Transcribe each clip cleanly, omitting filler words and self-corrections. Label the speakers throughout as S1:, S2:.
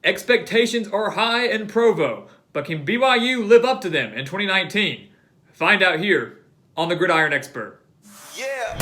S1: Expectations are high in Provo, but can BYU live up to them in 2019? Find out here on the Gridiron Expert.
S2: Yeah.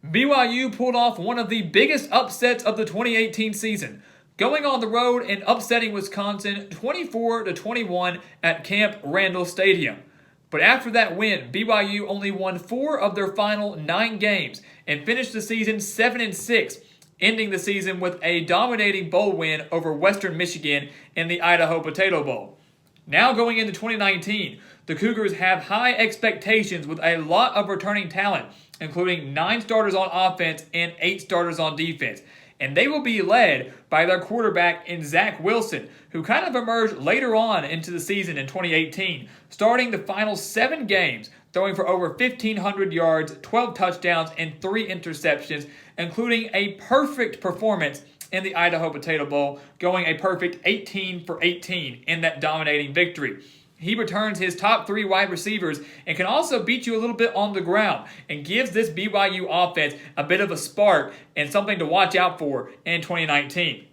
S1: BYU pulled off one of the biggest upsets of the 2018 season, going on the road and upsetting Wisconsin 24-21 at Camp Randall Stadium. But after that win, BYU only won 4 of their final 9 games and finished the season 7-6, ending the season with a dominating bowl win over Western Michigan in the Idaho Potato Bowl. Now going into 2019, the Cougars have high expectations with a lot of returning talent, including 9 starters on offense and 8 starters on defense. And they will be led by their quarterback in Zach Wilson, who kind of emerged later on into the season in 2018, starting the final 7 games, throwing for over 1,500 yards, 12 touchdowns, and 3 interceptions, including a perfect performance in the Idaho Potato Bowl, going a perfect 18 for 18 in that dominating victory. He returns his top 3 wide receivers and can also beat you a little bit on the ground and gives this BYU offense a bit of a spark and something to watch out for in 2019.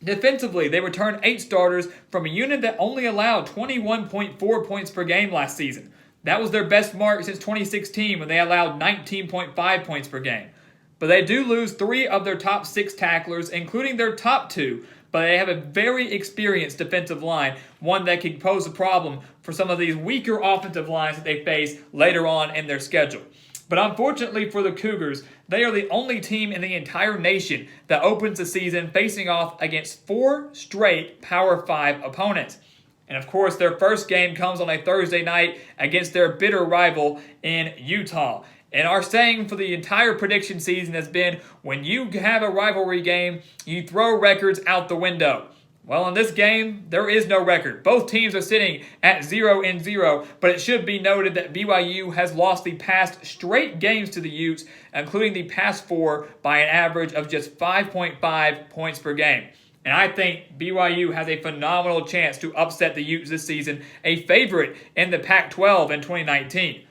S1: Defensively, they returned 8 starters from a unit that only allowed 21.4 points per game last season. That was their best mark since 2016 when they allowed 19.5 points per game. But they do lose 3 of their top 6 tacklers, including their top 2, but they have a very experienced defensive line, one that can pose a problem for some of these weaker offensive lines that they face later on in their schedule. But unfortunately for the Cougars, they are the only team in the entire nation that opens the season facing off against 4 straight Power 5 opponents. And of course, their first game comes on a Thursday night against their bitter rival in Utah. And our saying for the entire prediction season has been, when you have a rivalry game, you throw records out the window. Well, in this game, there is no record. Both teams are sitting at 0-0, but it should be noted that BYU has lost the past straight games to the Utes, including the past 4, by an average of just 5.5 points per game. And I think BYU has a phenomenal chance to upset the Utes this season, a favorite in the Pac-12 in 2019.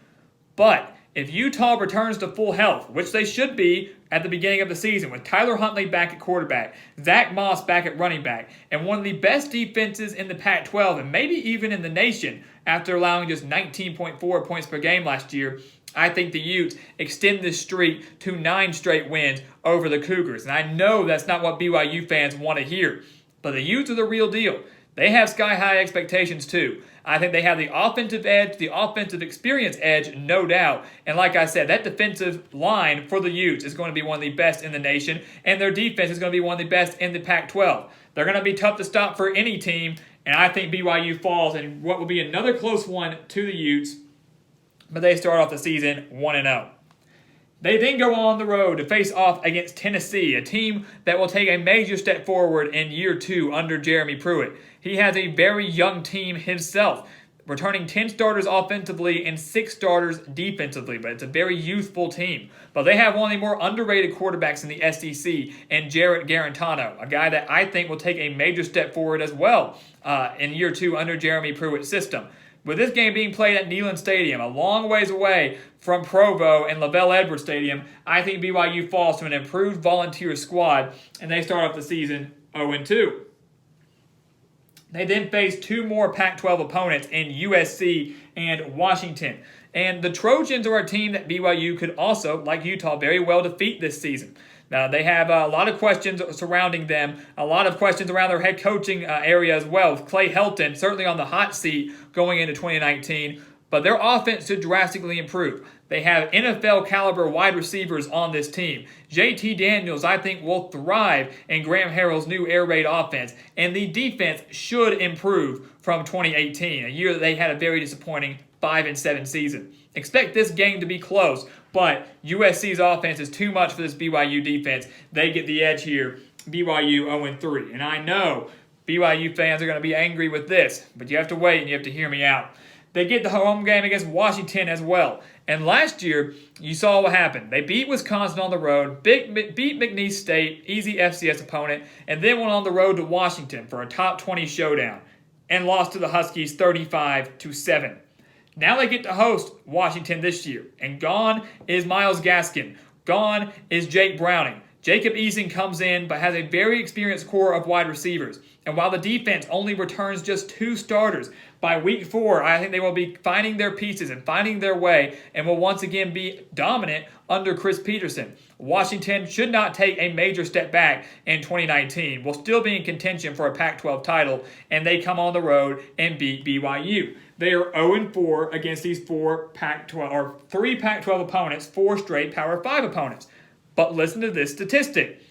S1: But if Utah returns to full health, which they should be at the beginning of the season, with Tyler Huntley back at quarterback, Zach Moss back at running back, and one of the best defenses in the Pac-12 and maybe even in the nation after allowing just 19.4 points per game last year, I think the Utes extend this streak to 9 straight wins over the Cougars. And I know that's not what BYU fans want to hear, but the Utes are the real deal. They have sky-high expectations too. I think they have the offensive edge, the offensive experience edge, no doubt. And like I said, that defensive line for the Utes is going to be one of the best in the nation, and their defense is going to be one of the best in the Pac-12. They're going to be tough to stop for any team, and I think BYU falls in what will be another close one to the Utes, but they start off the season 1-0. They then go on the road to face off against Tennessee, a team that will take a major step forward in year 2 under Jeremy Pruitt. He has a very young team himself, returning 10 starters offensively and 6 starters defensively, but it's a very youthful team. But they have one of the more underrated quarterbacks in the SEC, and Jarrett Garantano, a guy that I think will take a major step forward as well in year 2 under Jeremy Pruitt's system. With this game being played at Neyland Stadium, a long ways away from Provo and LaVell Edwards Stadium, I think BYU falls to an improved Volunteer squad, and they start off the season 0-2. They then face 2 more Pac-12 opponents in USC and Washington. And the Trojans are a team that BYU could also, like Utah, very well defeat this season. Now, they have a lot of questions surrounding them, a lot of questions around their head coaching area as well, with Clay Helton certainly on the hot seat going into 2019, but their offense should drastically improve. They have NFL-caliber wide receivers on this team. JT Daniels, I think, will thrive in Graham Harrell's new air raid offense, and the defense should improve from 2018, a year that they had a very disappointing 5-7 season. Expect this game to be close, but USC's offense is too much for this BYU defense. They get the edge here, BYU 0-3. And I know BYU fans are going to be angry with this, but you have to wait and you have to hear me out. They get the home game against Washington as well. And last year, you saw what happened. They beat Wisconsin on the road, beat McNeese State, easy FCS opponent, and then went on the road to Washington for a top 20 showdown and lost to the Huskies 35-7. Now they get to host Washington this year, and gone is Myles Gaskin. Gone is Jake Browning. Jacob Eason comes in but has a very experienced core of wide receivers. And while the defense only returns just 2 starters, by week 4, I think they will be finding their pieces and finding their way and will once again be dominant under Chris Peterson. Washington should not take a major step back in 2019. Will still be in contention for a Pac-12 title, and they come on the road and beat BYU. They are 0-4 against these 3 Pac-12 opponents, 4 straight Power 5 opponents. But listen to this statistic.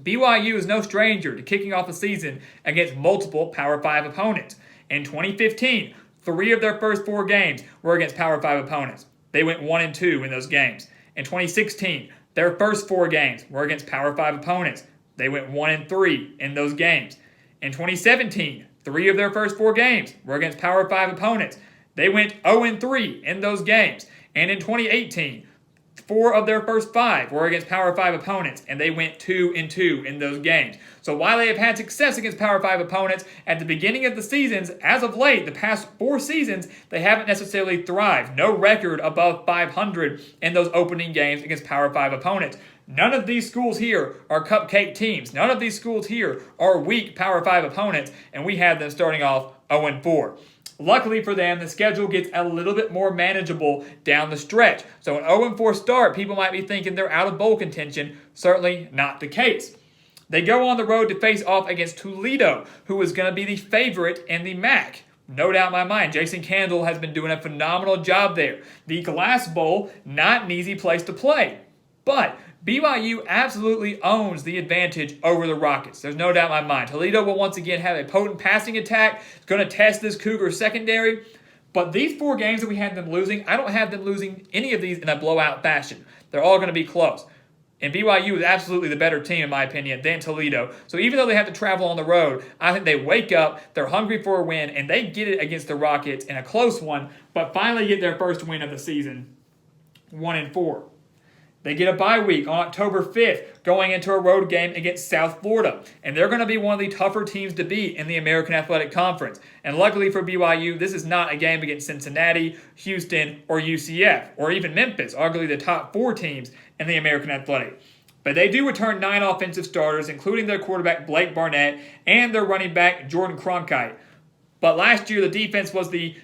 S1: BYU is no stranger to kicking off a season against multiple Power 5 opponents. In 2015, 3 of their first 4 games were against Power 5 opponents. They went 1-2 in those games. In 2016, their first 4 games were against Power 5 opponents. They went 1-3 in those games. In 2017, 3 of their first 4 games were against Power 5 opponents. They went 0-3 in those games. And in 2018, 4 of their first 5 were against Power 5 opponents, and they went 2-2 in those games. So while they have had success against Power 5 opponents at the beginning of the seasons, as of late, the past 4 seasons, they haven't necessarily thrived. No record above 500 in those opening games against Power 5 opponents. None of these schools here are cupcake teams. None of these schools here are weak Power 5 opponents, and we have them starting off 0-4. Luckily for them, the schedule gets a little bit more manageable down the stretch. So an 0-4 start, people might be thinking they're out of bowl contention. Certainly not the case. They go on the road to face off against Toledo, who is going to be the favorite in the MAC. No doubt in my mind, Jason Candle has been doing a phenomenal job there. The Glass Bowl, not an easy place to play. But BYU absolutely owns the advantage over the Rockets. There's no doubt in my mind. Toledo will once again have a potent passing attack. It's going to test this Cougars secondary. But these 4 games that we had them losing, I don't have them losing any of these in a blowout fashion. They're all going to be close. And BYU is absolutely the better team, in my opinion, than Toledo. So even though they have to travel on the road, I think they wake up, they're hungry for a win, and they get it against the Rockets in a close one, but finally get their first win of the season, 1-4. They get a bye week on October 5th going into a road game against South Florida. And they're going to be one of the tougher teams to beat in the American Athletic Conference. And luckily for BYU, this is not a game against Cincinnati, Houston, or UCF, or even Memphis, arguably the top 4 teams in the American Athletic. But they do return 9 offensive starters, including their quarterback Blake Barnett and their running back Jordan Cronkite. But last year, the defense was the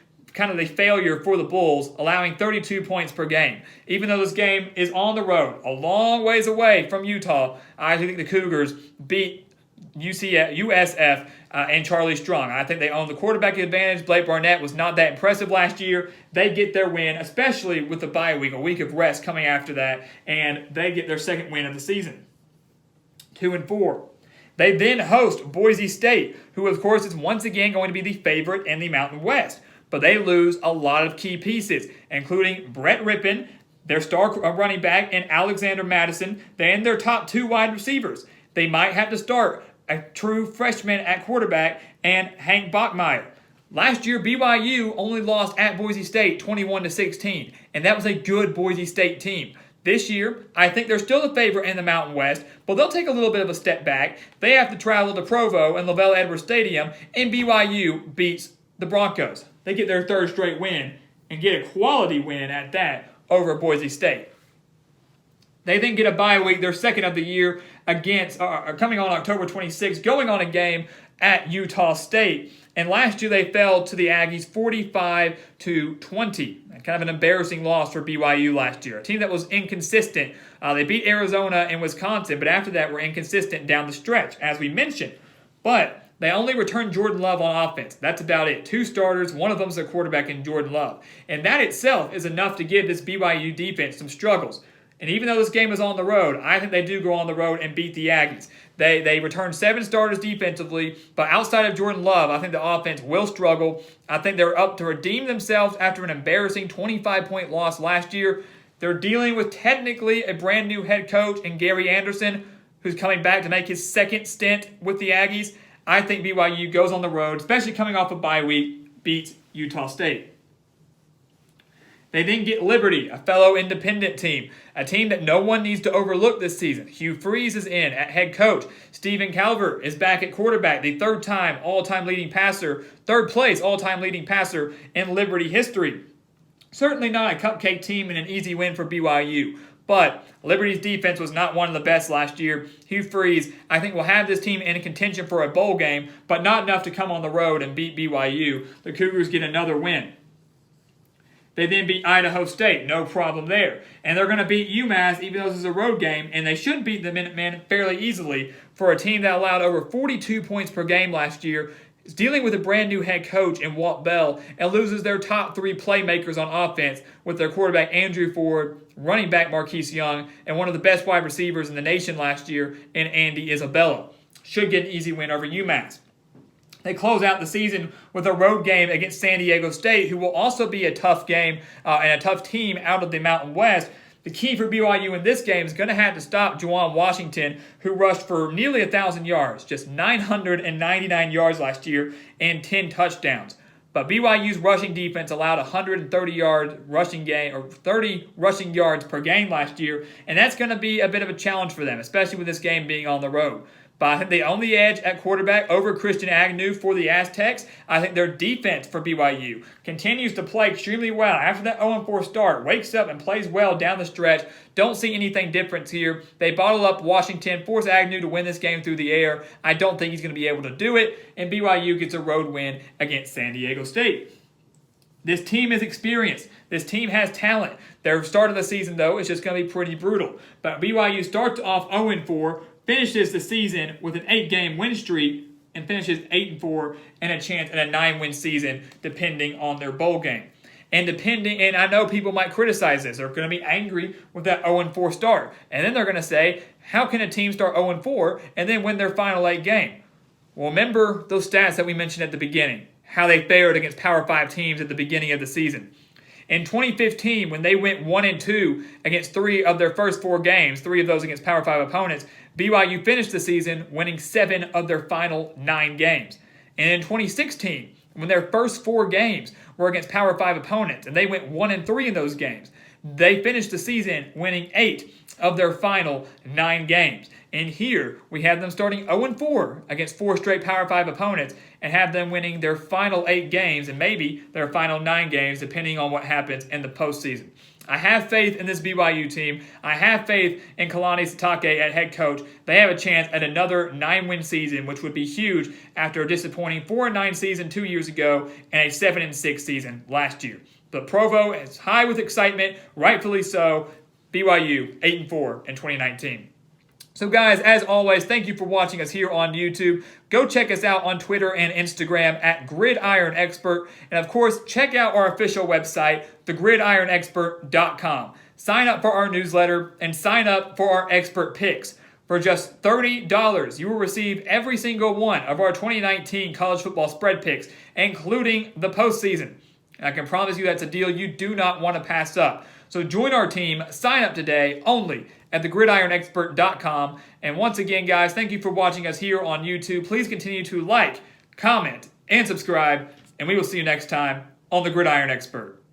S1: failure for the Bulls, allowing 32 points per game. Even though this game is on the road, a long ways away from Utah, I think the Cougars beat USF and Charlie Strong. I think they own the quarterback advantage. Blake Barnett was not that impressive last year. They get their win, especially with the bye week, a week of rest coming after that, and they get their second win of the season, 2-4. They then host Boise State, who of course is once again going to be the favorite in the Mountain West. But they lose a lot of key pieces, including Brett Rippon, their star running back, and Alexander Madison, and their top 2 wide receivers. They might have to start a true freshman at quarterback and Hank Bachmeier. Last year, BYU only lost at Boise State 21-16, and that was a good Boise State team. This year, I think they're still the favorite in the Mountain West, but they'll take a little bit of a step back. They have to travel to Provo and LaVell Edwards Stadium, and BYU beats the Broncos. They get their 3rd straight win and get a quality win at that over Boise State. They then get a bye week, their second of the year, against coming on October 26th, going on a game at Utah State. And last year they fell to the Aggies 45-20. Kind of an embarrassing loss for BYU last year. A team that was inconsistent. They beat Arizona and Wisconsin, but after that were inconsistent down the stretch, as we mentioned. But they only returned Jordan Love on offense. That's about it. 2 starters, one of them is a quarterback in Jordan Love. And that itself is enough to give this BYU defense some struggles. And even though this game is on the road, I think they do go on the road and beat the Aggies. They return 7 starters defensively, but outside of Jordan Love, I think the offense will struggle. I think they're up to redeem themselves after an embarrassing 25-point loss last year. They're dealing with technically a brand new head coach in Gary Anderson, who's coming back to make his second stint with the Aggies. I think BYU goes on the road, especially coming off a bye week, beats Utah State. They then get Liberty, a fellow independent team, a team that no one needs to overlook this season. Hugh Freeze is in at head coach. Stephen Calvert is back at quarterback, the third place all-time leading passer in Liberty history. Certainly not a cupcake team and an easy win for BYU. But Liberty's defense was not one of the best last year. Hugh Freeze, I think, will have this team in contention for a bowl game, but not enough to come on the road and beat BYU. The Cougars get another win. They then beat Idaho State, no problem there. And they're going to beat UMass, even though this is a road game, and they should beat the Minutemen fairly easily for a team that allowed over 42 points per game last year, is dealing with a brand new head coach in Walt Bell, and loses their top 3 playmakers on offense with their quarterback Andrew Ford, running back Marquise Young, and one of the best wide receivers in the nation last year in Andy Isabella. Should get an easy win over UMass. They close out the season with a road game against San Diego State, who will also be a tough game and a tough team out of the Mountain West. The key for BYU in this game is going to have to stop Juwan Washington, who rushed for nearly 1,000 yards, just 999 yards last year, and 10 touchdowns. But BYU's rushing defense allowed 30 rushing yards per game last year, and that's going to be a bit of a challenge for them, especially with this game being on the road. But I think they own the edge at quarterback over Christian Agnew for the Aztecs. I think their defense for BYU continues to play extremely well. After that 0-4 start, wakes up and plays well down the stretch. Don't see anything different here. They bottle up Washington, force Agnew to win this game through the air. I don't think he's going to be able to do it, and BYU gets a road win against San Diego State. This team is experienced. This team has talent. Their start of the season, though, is just going to be pretty brutal. But BYU starts off 0-4, finishes the season with an 8-game win streak, and finishes 8-4 and a chance at a 9-win season, depending on their bowl game. And I know people might criticize this. They're going to be angry with that 0-4 start. And then they're going to say, how can a team start 0-4 and then win their final 8 game? Well, remember those stats that we mentioned at the beginning, how they fared against Power 5 teams at the beginning of the season. In 2015, when they went 1-2 against 3 of their first 4 games, 3 of those against Power 5 opponents, BYU finished the season winning 7 of their final 9 games. And in 2016, when their first 4 games were against Power 5 opponents, and they went 1-3 in those games, they finished the season winning 8 of their final 9 games. And here, we have them starting 0-4 against 4 straight Power 5 opponents and have them winning their final 8 games and maybe their final 9 games, depending on what happens in the postseason. I have faith in this BYU team. I have faith in Kalani Sitake at head coach. They have a chance at another 9-win season, which would be huge after a disappointing 4-9 season 2 years ago and a 7-6 season last year. But Provo is high with excitement, rightfully so. BYU 8-4 in 2019. So guys, as always, thank you for watching us here on YouTube. Go check us out on Twitter and Instagram at Gridiron Expert. And of course, check out our official website, thegridironexpert.com. Sign up for our newsletter and sign up for our expert picks. For just $30, you will receive every single one of our 2019 college football spread picks, including the postseason. And I can promise you that's a deal you do not want to pass up. So join our team, sign up today only at thegridironexpert.com. And once again, guys, thank you for watching us here on YouTube. Please continue to like, comment, and subscribe. And we will see you next time on The Gridiron Expert.